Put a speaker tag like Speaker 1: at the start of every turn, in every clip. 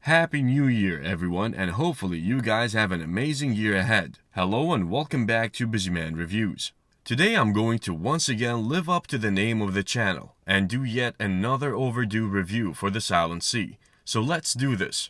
Speaker 1: Happy New Year, everyone, and hopefully you guys have an amazing year ahead. Hello and welcome back to Busyman Reviews. Today I'm going to once again live up to the name of the channel and do yet another overdue review for the Silent Sea. So let's do this.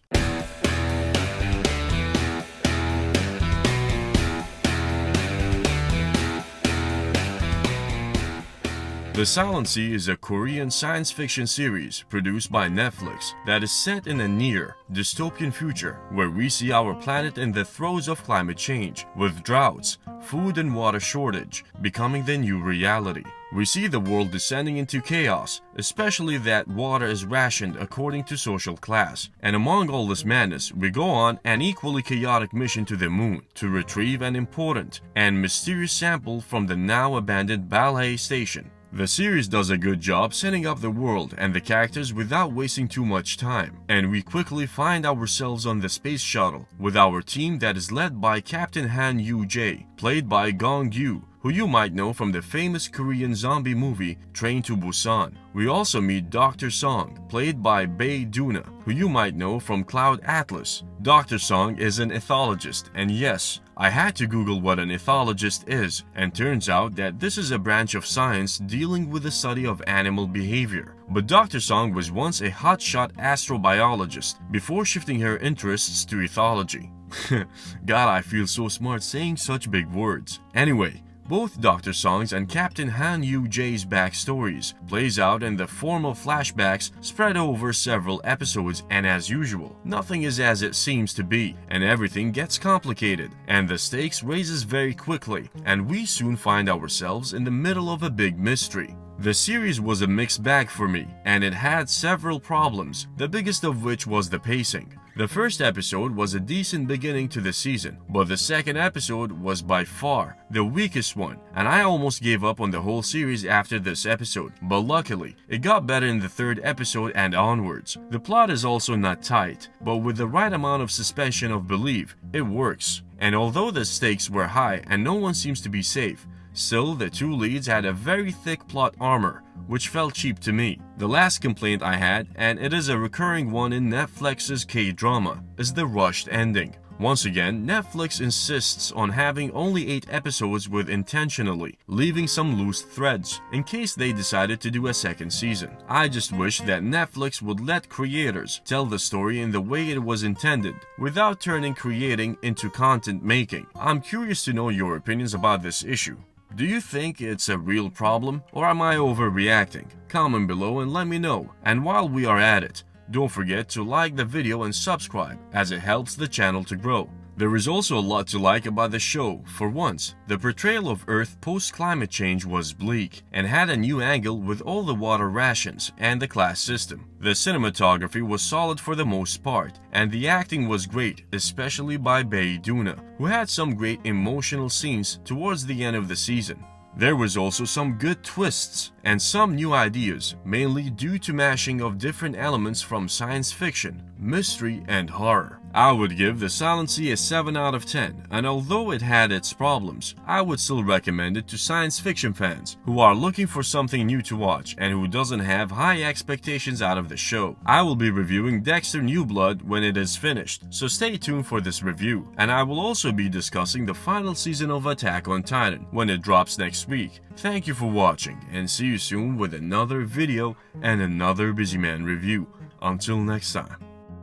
Speaker 1: The Silent Sea is a Korean science fiction series produced by Netflix that is set in a near, dystopian future where we see our planet in the throes of climate change, with droughts, food and water shortage becoming the new reality. We see the world descending into chaos, especially that water is rationed according to social class. And among all this madness, we go on an equally chaotic mission to the moon to retrieve an important and mysterious sample from the now abandoned Balhae station. The series does a good job setting up the world and the characters without wasting too much time, and we quickly find ourselves on the space shuttle with our team that is led by Captain Han Yun-Jae, played by Gong Yoo, who you might know from the famous Korean zombie movie Train to Busan. We also meet Dr. Song, played by Bae Doo-Na, who you might know from Cloud Atlas. Dr. Song is an ethologist, and yes, I had to Google what an ethologist is, and turns out that this is a branch of science dealing with the study of animal behavior. But Dr. Song was once a hotshot astrobiologist before shifting her interests to ethology. God, I feel so smart saying such big words. Anyway, both Dr. Song's and Captain Han Yun-Jae's backstories plays out in the form of flashbacks spread over several episodes, and as usual, nothing is as it seems to be, and everything gets complicated, and the stakes raises very quickly, and we soon find ourselves in the middle of a big mystery. The series was a mixed bag for me, and it had several problems, the biggest of which was the pacing. The first episode was a decent beginning to the season, but the second episode was by far the weakest one, and I almost gave up on the whole series after this episode, but luckily, it got better in the third episode and onwards. The plot is also not tight, but with the right amount of suspension of belief, it works. And although the stakes were high and no one seems to be safe, still, the two leads had a very thick plot armor, which felt cheap to me. The last complaint I had, and it is a recurring one in Netflix's K-drama, is the rushed ending. Once again, Netflix insists on having only 8 episodes with intentionally leaving some loose threads in case they decided to do a second season. I just wish that Netflix would let creators tell the story in the way it was intended without turning creating into content making. I'm curious to know your opinions about this issue. Do you think it's a real problem, or am I overreacting? Comment below and let me know. And while we are at it, don't forget to like the video and subscribe, as it helps the channel to grow. There is also a lot to like about the show. For once, the portrayal of Earth post-climate change was bleak and had a new angle with all the water rations and the class system. The cinematography was solid for the most part, and the acting was great, especially by Bae Doo-Na, who had some great emotional scenes towards the end of the season. There was also some good twists and some new ideas, mainly due to mashing of different elements from science fiction, mystery, and horror. I would give The Silent Sea a 7 out of 10, and although it had its problems, I would still recommend it to science fiction fans who are looking for something new to watch and who doesn't have high expectations out of the show. I will be reviewing Dexter New Blood when it is finished, so stay tuned for this review, and I will also be discussing the final season of Attack on Titan when it drops next week. Thank you for watching, and see you soon with another video and another Busyman review. Until next time.